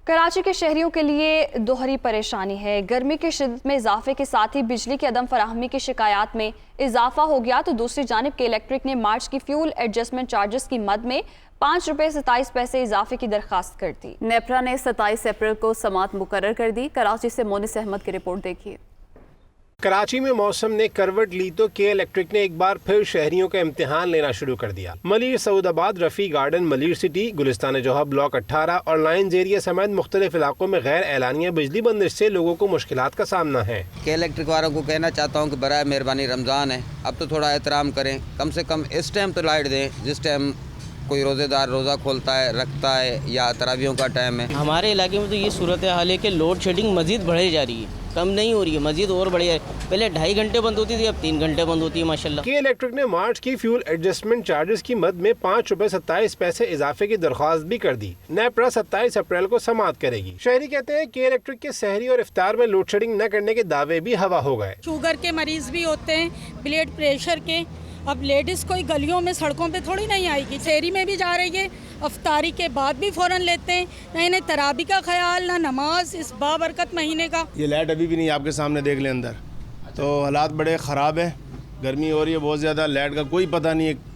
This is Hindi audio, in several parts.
कराची के शहरियों के लिए दोहरी परेशानी है। गर्मी की शिद्दत में इजाफे के साथ ही बिजली की अदम फराहमी की शिकायत में इजाफा हो गया, तो दूसरी जानिब के इलेक्ट्रिक ने मार्च की फ्यूल एडजस्टमेंट चार्जेस की मद में 5 रुपये 27 पैसे इजाफे की दरखास्त कर दी। नेपरा ने 27 अप्रैल को समात मुकर्रर कर दी। कराची से मोनिस अहमद की रिपोर्ट देखिए। कराची में मौसम ने करवट ली तो के इलेक्ट्रिक ने एक बार फिर शहरियों का इम्तिहान लेना शुरू कर दिया। मलिर सऊदाबाद, रफी गार्डन, मलिर सिटी, गुलिस्तान जोहा ब्लॉक 18 और लाइन्स एरिया समेत मुख्तलिफ इलाकों में गैर एलानिया बिजली बंदिश से लोगों को मुश्किलात का सामना है। के इलेक्ट्रिक वालों को कहना चाहता हूँ कि बराए मेहरबानी रमज़ान है, अब तो थोड़ा एहतराम करें, कम से कम इस टाइम तो लाइट दें जिस टाइम कोई रोज़ेदार रोज़ा खोलता है, रखता है या तरावियों का टाइम है। हमारे इलाके में तो ये सूरत हाल है कि लोड शेडिंग मज़ीद बढ़े जा रही है, कम नहीं हो रही है, मज़ीद और बढ़ी है। पहले 2.5 घंटे बंद होती थी, अब 3 घंटे बंद होती है माशाल्लाह। के इलेक्ट्रिक ने मार्च की फ्यूल एडजस्टमेंट चार्जेस की मद में 5 रुपये 27 पैसे इजाफे की दरख्वास्त भी कर दी। नेपरा 27 अप्रैल को समात करेगी। शहरी कहते हैं के इलेक्ट्रिक के सहरी और इफ्तार में लोड शेडिंग न करने के दावे भी हवा हो गए। शुगर के मरीज भी होते हैं, ब्लड प्रेशर के। अब लेडीज़ कोई गलियों में सड़कों पे थोड़ी नहीं आएगी, शहरी में भी जा रही है, अफ्तारी के बाद भी फ़ौरन लेते हैं। ना इन्हें तराबी का ख्याल, ना नमाज इस बाबरकत महीने का। ये लाइट अभी भी नहीं, आपके सामने देख लें अंदर, तो हालात बड़े ख़राब हैं। गर्मी हो रही है बहुत ज़्यादा, लाइट का कोई पता नहीं है,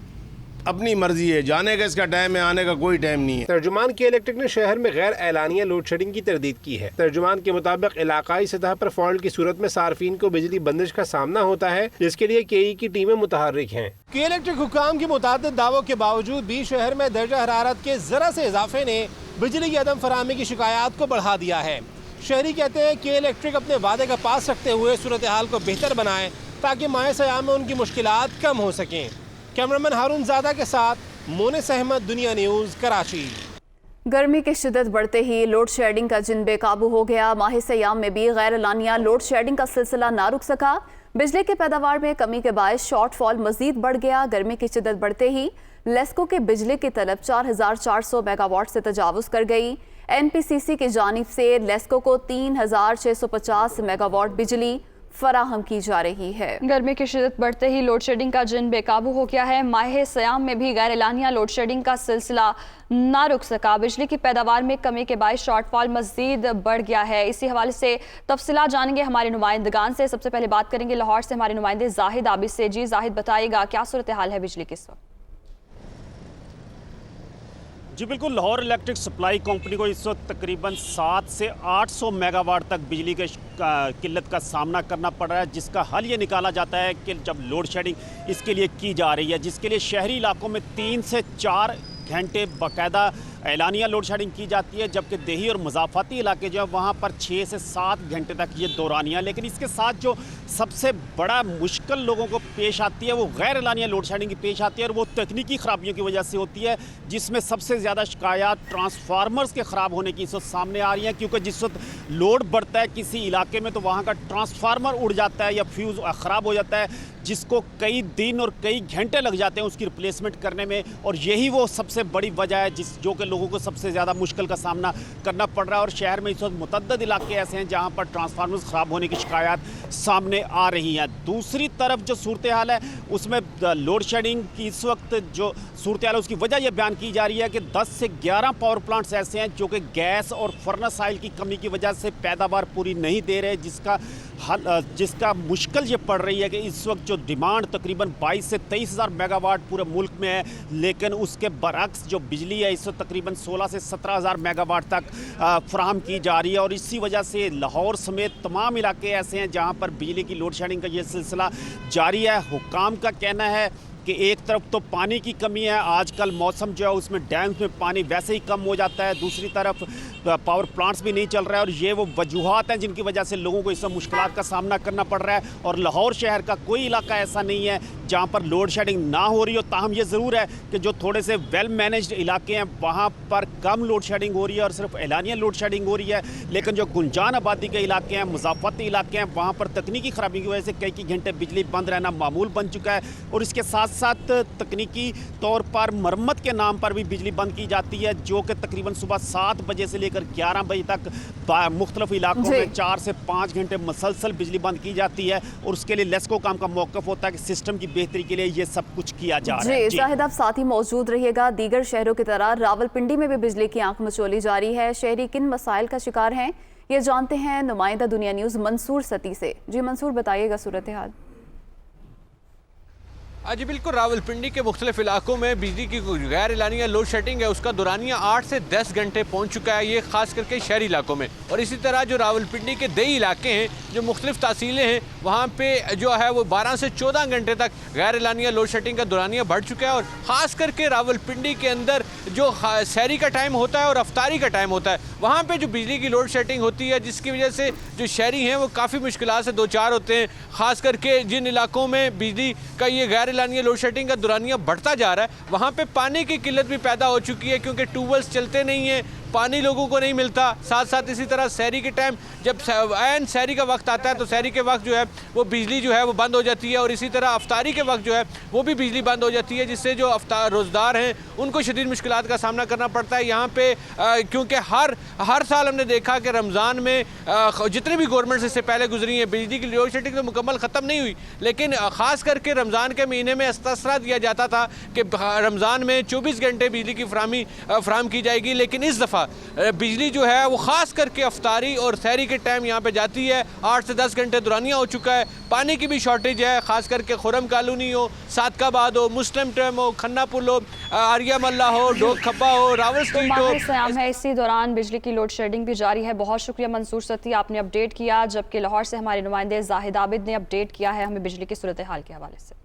अपनी मर्जी है, जाने का इसका टाइम है, आने का कोई टाइम नहीं है। तर्जुमान के इलेक्ट्रिक ने शहर में गैर एलानिया लोड शेडिंग की तरदीद की है। तर्जुमान के मुताबिक इलाकाई सतह पर फॉल्ट की सूरत में सार्फिन को बिजली बंदिश का सामना होता है, जिसके लिए केई की टीमें मुतहर्रिक हैं। के इलेक्ट्रिक हुकाम के मुताबिक दावों के बावजूद भी शहर में दर्जा हरारत के जरा से इजाफे ने बिजली की अदम फराहमी की शिकायत को बढ़ा दिया है। शहरी कहते हैं के इलेक्ट्रिक अपने वादे का पास रखते हुए सूरत हाल को बेहतर बनाए ताकि माह सयाम में उनकी मुश्किलात कम हो सकें। कैमरामैन हारून ज़ादा के साथ मोनिस अहमद, दुनिया न्यूज़, कराची। गर्मी की शिद्दत बढ़ते ही लोड शेडिंग का जिन बेकाबू हो गया। माह सयाम में भी गैर एलानिया लोड शेडिंग का सिलसिला ना रुक सका। बिजली की पैदावार में कमी के बायस शॉर्टफॉल मजीद बढ़ गया। गर्मी की शिद्दत बढ़ते ही लेस्को के बिजली की तलब 4400 मेगावाट से तजावुज़ कर गई। NPCC की जानिब से लेस्को को 3650 मेगावाट बिजली फराहम की जा रही है। गर्मी की शिद्दत बढ़ते ही लोड शेडिंग का जिन बेकाबू हो गया है। माह सयाम में भी गैर एलानिया लोड शेडिंग का सिलसिला ना रुक सका। बिजली की पैदावार में कमी के बायस शॉर्टफॉल मजीद बढ़ गया है। इसी हवाले से तफसीलात जानेंगे हमारे नुमाइंदगान से। सबसे पहले बात करेंगे लाहौर से हमारे नुमाइंदे जाहिद आबिद से। जी जाहिद, बताइएगा क्या सूरत हाल है बिजली की इस वक्त? जी बिल्कुल, लाहौर इलेक्ट्रिक सप्लाई कंपनी को इस वक्त तकरीबन 700 से 800 मेगावाट तक बिजली के किल्लत का सामना करना पड़ रहा है, जिसका हल ये निकाला जाता है कि जब लोड शेडिंग इसके लिए की जा रही है, जिसके लिए शहरी इलाकों में 3 से 4 घंटे बाकायदा एलानिया लोड शेडिंग की जाती है, जबकि देही और मज़ाफ़ाती इलाके जो है वहाँ पर 6 से 7 घंटे तक ये दौरानिया। लेकिन इसके साथ जो सबसे बड़ा मुश्किल लोगों को पेश आती है वो गैर एलानिया लोड शेडिंग की पेश आती है, और वो तकनीकी ख़राबियों की वजह से होती है, जिसमें सबसे ज़्यादा शिकायत ट्रांसफार्मर्स के ख़राब होने की इस वक्त सामने आ रही हैं। क्योंकि जिस वक्त लोड बढ़ता है किसी इलाके में तो वहाँ का ट्रांसफार्मर उड़ जाता है या फ्यूज़ ख़राब हो जाता है, जिसको कई दिन और कई घंटे लग जाते हैं उसकी रिप्लेसमेंट करने में, और यही वो सबसे बड़ी वजह है जो कि लोगों को सबसे ज़्यादा मुश्किल का सामना करना पड़ रहा है। और शहर में इस वक्त मुतअद्दिद इलाके ऐसे हैं जहाँ पर ट्रांसफार्मर्स ख़राब होने की शिकायत सामने आ रही हैं। दूसरी तरफ जो सूरत हाल है उसमें लोड शेडिंग की इस वक्त जो सूरत हाल है उसकी वजह यह बयान की जा रही है कि 10 से 11 पावर प्लांट्स ऐसे हैं जो कि गैस और फर्नेस ऑयल की कमी की वजह से पैदावार पूरी नहीं दे रहे, जिसका मुश्किल ये पड़ रही है कि इस वक्त जो डिमांड तकरीबन 22 से 23 हज़ार मेगावाट पूरे मुल्क में है, लेकिन उसके बरक्स जो बिजली है इस वक्त तकरीबन 16 से 17 हज़ार मेगावाट तक फराहम की जा रही है। और इसी वजह से लाहौर समेत तमाम इलाके ऐसे हैं जहाँ पर बिजली की लोड शेडिंग का ये सिलसिला जारी है। हुकाम का कहना है कि एक तरफ तो पानी की कमी है, आजकल मौसम जो है उसमें डैम्स में पानी वैसे ही कम हो जाता है, दूसरी तरफ पावर प्लांट्स भी नहीं चल रहा है, और ये वो वजूहात हैं जिनकी वजह से लोगों को इस मुश्किलात का सामना करना पड़ रहा है। और लाहौर शहर का कोई इलाका ऐसा नहीं है जहाँ पर लोड शेडिंग ना हो रही हो। ताहम ये ज़रूर है कि जो थोड़े से वेल मैनेज्ड इलाके हैं वहाँ पर कम लोड शेडिंग हो रही है और सिर्फ एलानिया लोड शेडिंग हो रही है, लेकिन जो गुंजान आबादी के इलाके हैं, मुज़ाफ़ती इलाके हैं, वहाँ पर तकनीकी ख़राबी की वजह से कई घंटे बिजली बंद रहना मामूल बन चुका है। और इसके साथ साथ तकनीकी तौर पर मरम्मत के नाम पर भी बिजली बंद की जाती है, जो कि तकरीबन सुबह 7 बजे से लेकर 11 बजे तक मुख्तलिफ इलाकों में 4 से 5 घंटे मुसलसल बिजली बंद की जाती है। और उसके लिए लेस्को काम का मौक़िफ़ होता है कि सिस्टम की बेहतरी के लिए ये सब कुछ किया जा रहा है। जी शाहिद, आप साथ ही मौजूद रहिएगा। दीगर शहरों की तरह रावलपिंडी में भी बिजली की आंख मचोली जारी है। शहरी किन मसाइल का शिकार हैं, ये जानते हैं नुमाइंदा दुनिया न्यूज़ मंसूर सती से। जी मंसूर, बताइएगा सूरत हाल। जी बिल्कुल, रावलपिंडी के मुख्तलिफ इलाकों में बिजली की गैर एलानिया लोड शेडिंग है, उसका दौरानिया 8 से 10 घंटे पहुंच चुका है, ये खास करके शहरी इलाकों में। और इसी तरह जो रावलपिंडी के देही इलाके हैं, जो मुख्तलिफ तहसीलें हैं, वहाँ पे जो है वो 12 से 14 घंटे तक गैर एलानिया लोड शेडिंग का दौरानिया बढ़ चुका है। और ख़ास करके रावलपिंडी के अंदर जो सहरी का टाइम होता है और अफ्तारी का टाइम होता है, वहाँ पर जो बिजली की लोड शेडिंग होती है, जिसकी वजह से जो शहरी हैं वो काफ़ी मुश्किलात से दो चार होते हैं। ख़ास करके जिन इलाकों में बिजली का ये गैर एलानिया लोड शेडिंग का दौरानिया बढ़ता जा रहा है, वहाँ पे पानी की किल्लत भी पैदा हो चुकी है, क्योंकि ट्यूबवेल्स चलते नहीं हैं, पानी लोगों को नहीं मिलता। साथ साथ इसी तरह शहरी के टाइम जब ऐन शहरी का वक्त आता है तो शहरी के वक्त जो है वो बिजली जो है वो बंद हो जाती है, और इसी तरह अफ्तारी के वक्त जो है वो भी बिजली बंद हो जाती है, जिससे जो रोज़दार हैं उनको शदीद मुश्किलात का सामना करना पड़ता है यहाँ पे। क्योंकि हर साल हमने देखा कि रमज़ान में जितने भी गवर्नमेंट इससे पहले गुजरी हैं, बिजली की लोड शेडिंग तो मुकम्मल ख़त्म नहीं हुई, लेकिन ख़ास करके रमज़ान के महीने में तस्रा दिया जाता था कि रमज़ान में 24 घंटे बिजली की फराहम की जाएगी। लेकिन इस दफ़ा बिजली जो है वो ख़ास करके अफ्तारी और सहरी के टाइम यहाँ पे जाती है। 8 से 10 घंटे दौरानिया हो चुका है। पानी की भी शॉर्टेज है, ख़ास करके खुरम कॉलोनी हो, सादकाबाद हो, मुस्लिम टर्म हो, खन्ना पुल हो, आरिया मल्ला हो, डोक खब्बा हो, रावल स्ट्रीट हो। सयाम है, इसी दौरान बिजली की लोड शेडिंग भी जारी है। बहुत शुक्रिया मंसूर सती, आपने अपडेट किया, जबकि लाहौर से हमारे नुमाइंदे जाहिद आबिद ने अपडेट किया है हमें बिजली की सूरत हाल के हवाले से।